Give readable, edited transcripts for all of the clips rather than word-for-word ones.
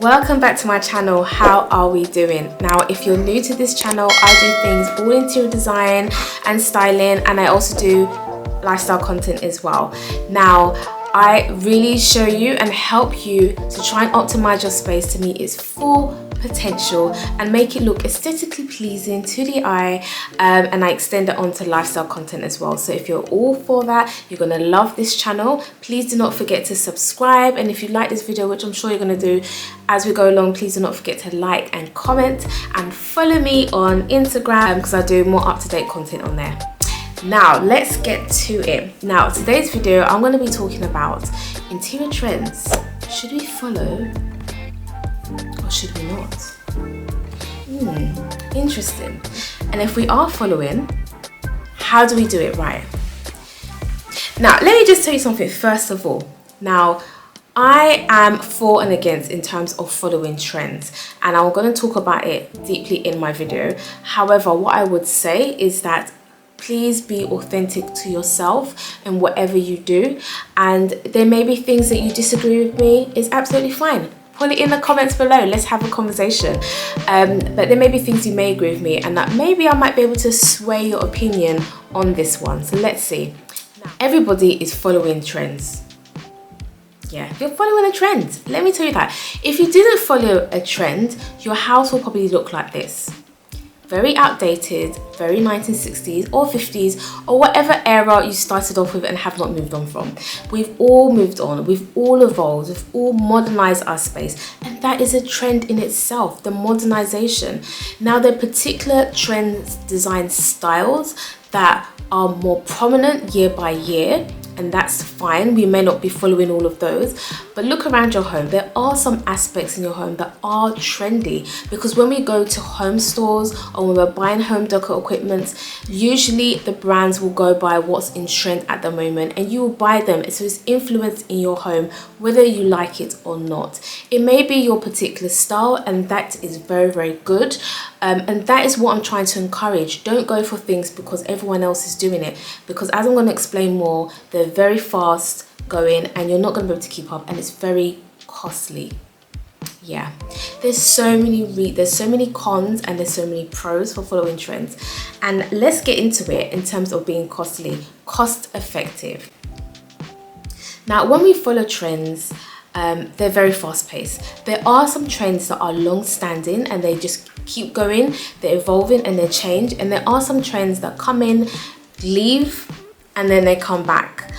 Welcome back to my channel. How are we doing? Now, if you're new to this channel, I do things all interior design and styling, and I also do lifestyle content as well. Now, I really show you and help you to try and optimize your space to meet its full potential and make it look aesthetically pleasing to the eye, and I extend it onto lifestyle content as well. So if you're all for that, you're gonna love this channel. Please do not forget to subscribe, and if you like this video, which I'm sure you're gonna do as we go along, please do not forget to like and comment and follow me on Instagram because I do more up-to-date content on there. Now let's get to it. Now today's video, I'm going to be talking about interior trends. Should we follow or should we not? Interesting. And if we are following, how do we do it right? Now let me just tell you something first of all. Now I am for and against in terms of following trends, and I'm going to talk about it deeply in my video. However, what I would say is that please be authentic to yourself in whatever you do, and there may be things that you disagree with me. It's absolutely fine. Put it in the comments below. Let's have a conversation. But there may be things you may agree with me, and that maybe I might be able to sway your opinion on this one. So let's see. Now, everybody is following trends. Yeah, you're following a trend. Let me tell you that. If you didn't follow a trend, your house will probably look like this. Very outdated, very 1960s or 50s or whatever era you started off with and have not moved on from. We've all moved on, we've all evolved, we've all modernized our space, and that is a trend in itself, the modernization. Now, there are particular trends, design styles that are more prominent year by year, and that's fine. We may not be following all of those, but look around your home. There are some aspects in your home that are trendy, because when we go to home stores or when we're buying home decor equipment, usually the brands will go by what's in trend at the moment, and you will buy them. So it's influenced in your home whether you like it or not. It may be your particular style, and that is very, very good. And that is what I'm trying to encourage. Don't go for things because everyone else is doing it, because as I'm going to explain more, they're very fast going and you're not going to be able to keep up, and it's very costly. Yeah, there's so many cons and there's so many pros for following trends, and let's get into it in terms of being costly, cost effective. Now, when we follow trends, they're very fast paced. There are some trends that are long standing and they just keep going, they're evolving and they change, and there are some trends that come in, leave, and then they come back.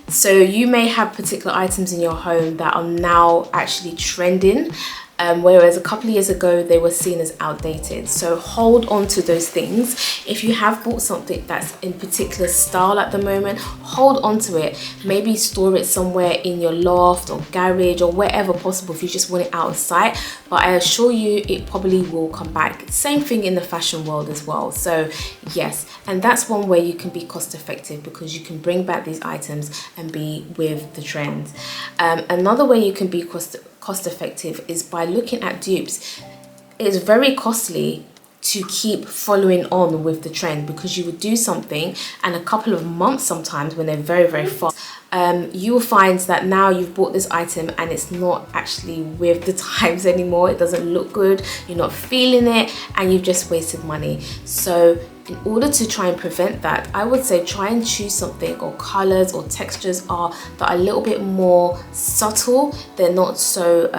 So you may have particular items in your home that are now actually trending, whereas a couple of years ago they were seen as outdated. So hold on to those things. If you have bought something that's in particular style at the moment, hold on to it. Maybe store it somewhere in your loft or garage or wherever possible if you just want it out of sight, but I assure you it probably will come back. Same thing in the fashion world as well. So yes, and that's one way you can be cost effective, because you can bring back these items and be with the trend. Another way you can be cost effective is by looking at dupes. It's very costly to keep following on with the trend, because you would do something and a couple of months sometimes, when they're very, very fast, you will find that now you've bought this item and it's not actually with the times anymore. It doesn't look good, you're not feeling it, and you've just wasted money. So in order to try and prevent that, I would say try and choose something, or colors or textures that are a little bit more subtle. They're not so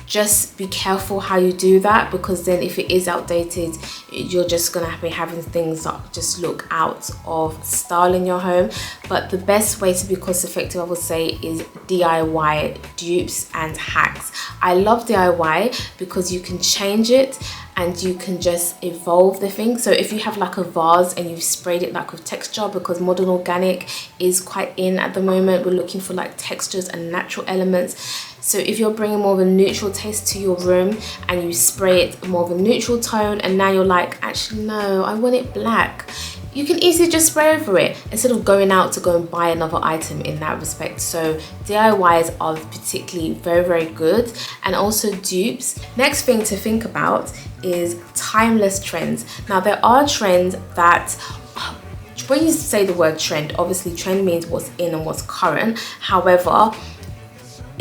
just be careful how you do that, because then if it is outdated, you're just gonna be having things that just look out of style in your home. But the best way to be cost effective, I would say, is DIY dupes and hacks. I love DIY because you can change it and you can just evolve the thing. So if you have like a vase and you've sprayed it like with texture, because modern organic is quite in at the moment, we're looking for like textures and natural elements. So if you're bringing more of a neutral taste to your room and you spray it more of a neutral tone, and now you're like, actually no, I want it black, you can easily just spray over it instead of going out to go and buy another item in that respect. So DIYs are particularly very, very good. And also dupes. Next thing to think about is timeless trends. Now there are trends that, when you say the word trend, obviously trend means what's in and what's current. However,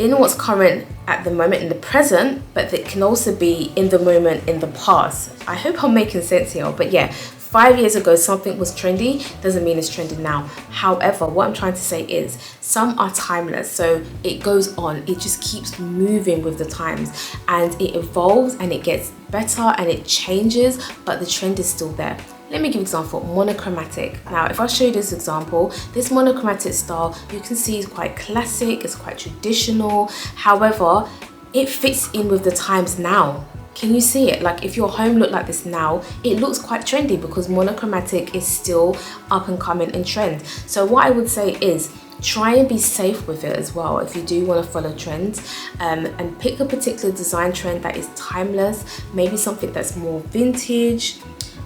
in what's current at the moment in the present, but it can also be in the moment in the past. I hope I'm making sense here, but yeah, 5 years ago something was trendy doesn't mean it's trendy now. However, what I'm trying to say is some are timeless, so it goes on, it just keeps moving with the times, and it evolves and it gets better and it changes, but the trend is still there. Let me give an example, monochromatic. Now, if I show you this example, this monochromatic style, you can see is quite classic, it's quite traditional. However, it fits in with the times now. Can you see it? Like if your home looked like this now, it looks quite trendy because monochromatic is still up and coming in trend. So what I would say is, try and be safe with it as well if you do want to follow trends, and pick a particular design trend that is timeless, maybe something that's more vintage,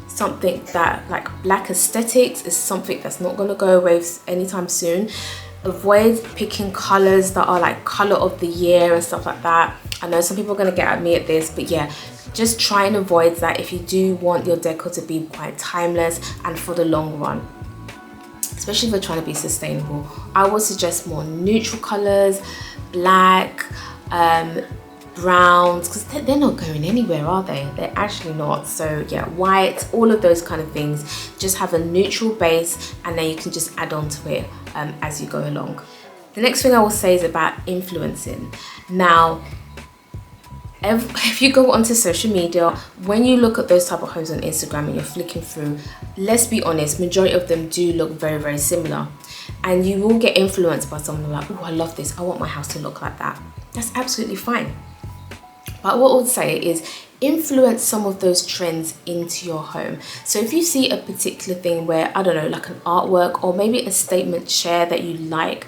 something that like black aesthetics is something that's not going to go away anytime soon. Avoid picking colors that are like color of the year and stuff like that. I know some people are going to get at me at this, but yeah, just try and avoid that if you do want your decor to be quite timeless and for the long run, especially if you're trying to be sustainable. I would suggest more neutral colors, black, browns, because they're not going anywhere, are they? They're actually not. So yeah, white, all of those kind of things. Just have a neutral base and then you can just add on to it as you go along. The next thing I will say is about influencing. Now, if you go onto social media, when you look at those type of homes on Instagram and you're flicking through, let's be honest, majority of them do look very, very similar. And you will get influenced by someone like, oh, I love this, I want my house to look like that. That's absolutely fine. But what I would say is influence some of those trends into your home. So if you see a particular thing where, I don't know, like an artwork or maybe a statement chair that you like,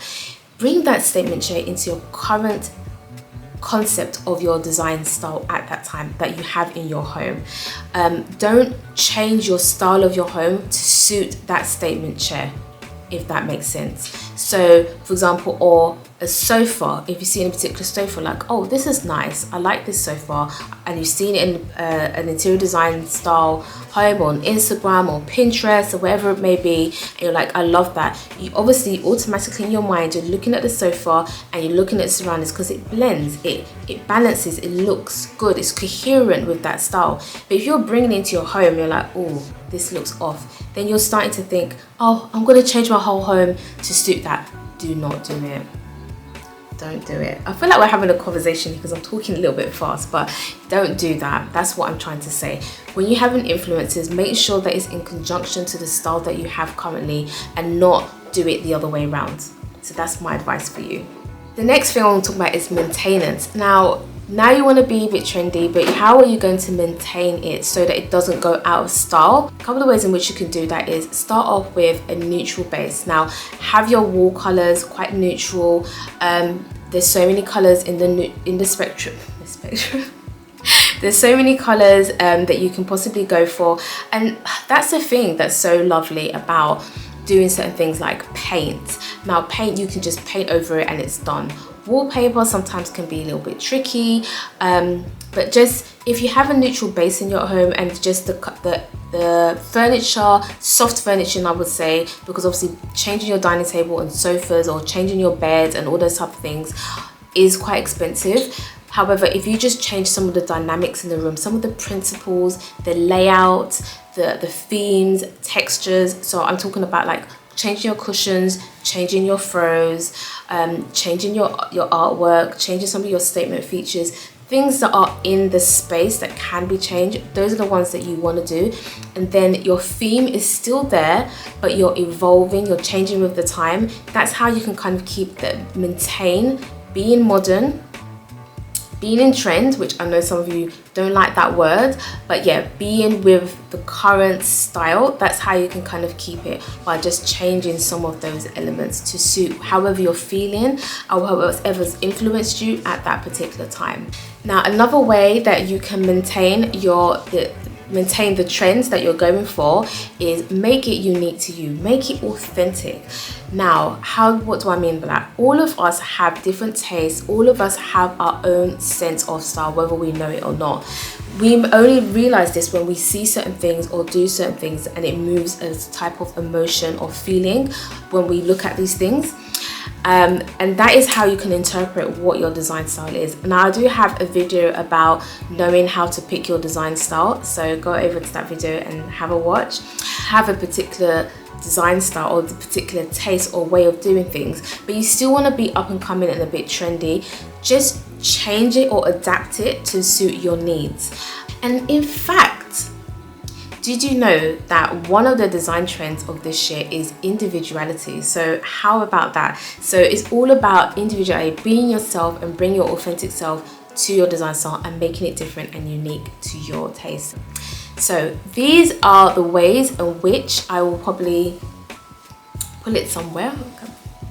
bring that statement chair into your current concept of your design style at that time that you have in your home. Don't change your style of your home to suit that statement chair, if that makes sense. So for example, or a sofa, if you see a particular sofa, like, oh, this is nice, I like this sofa, and you've seen it in an interior design style home on Instagram or Pinterest or wherever it may be, and you're like, I love that. You obviously automatically in your mind, you're looking at the sofa and you're looking at the surroundings because it blends, it balances, it looks good, it's coherent with that style. But if you're bringing it into your home, you're like, oh, this looks off, then you're starting to think, oh, I'm going to change my whole home to suit that. Do not do it. Don't do it. I feel like we're having a conversation because I'm talking a little bit fast, but don't do that. That's what I'm trying to say. When you have an influencers, make sure that it's in conjunction to the style that you have currently and not do it the other way around. So that's my advice for you. The next thing I want to talk about is maintenance. Now you want to be a bit trendy, but how are you going to maintain it so that it doesn't go out of style? A couple of ways in which you can do that is start off with a neutral base. Now, have your wall colors quite neutral. There's so many colors in the spectrum. There's so many colors that you can possibly go for, and that's the thing that's so lovely about doing certain things like paint. Now, paint, you can just paint over it and it's done. Wallpaper sometimes can be a little bit tricky, but just if you have a neutral base in your home and just the furniture, soft furnishing, I would say, because obviously changing your dining table and sofas or changing your beds and all those type of things is quite expensive. However, if you just change some of the dynamics in the room, some of the principles, the layout, the themes, textures, so I'm talking about like changing your cushions, changing your throws, changing your artwork, changing some of your statement features, things that are in the space that can be changed, those are the ones that you want to do. And then your theme is still there, but you're evolving, you're changing with the time. That's how you can kind of maintain being modern, being in trend, which I know some of you don't like that word, but yeah, being with the current style. That's how you can kind of keep it, by just changing some of those elements to suit however you're feeling or whatever's influenced you at that particular time. Now, another way that you can maintain the trends that you're going for is make it unique to you, make it authentic. Now, what do I mean by that? All of us have different tastes, all of us have our own sense of style, whether we know it or not. we only realize this when we see certain things or do certain things, and it moves as a type of emotion or feeling when we look at these things. And that is how you can interpret what your design style is. Now, I do have a video about knowing how to pick your design style, so go over to that video and have a watch. Have a particular design style or the particular taste or way of doing things, but you still want to be up and coming and a bit trendy. Just change it or adapt it to suit your needs. And in fact, did you know that one of the design trends of this year is individuality? So how about that? So it's all about individuality, being yourself and bring your authentic self to your design style and making it different and unique to your taste. So these are the ways in which I will probably pull it somewhere.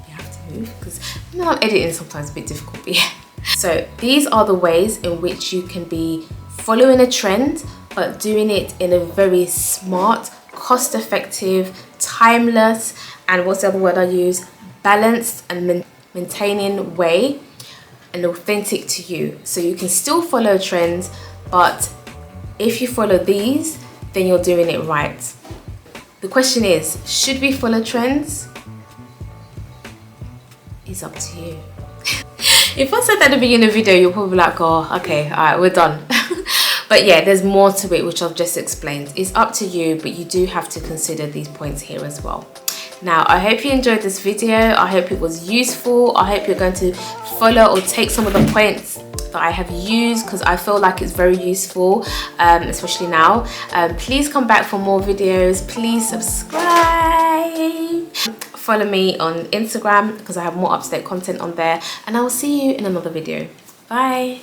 You have to move because I'm editing, sometimes a bit difficult, but yeah. So these are the ways in which you can be following a trend, but doing it in a very smart, cost-effective, timeless, and what's the other word I use? Balanced and maintaining way, and authentic to you. So you can still follow trends, but if you follow these, then you're doing it right. The question is, should we follow trends? It's up to you. If I said that at the beginning of the video, you're probably like, oh, okay, all right, we're done. But yeah, there's more to it, which I've just explained. It's up to you, but you do have to consider these points here as well. Now, I hope you enjoyed this video. I hope it was useful. I hope you're going to follow or take some of the points that I have used, because I feel like it's very useful, especially now. Please come back for more videos. Please subscribe. Follow me on Instagram because I have more up-to-date content on there, and I will see you in another video. Bye.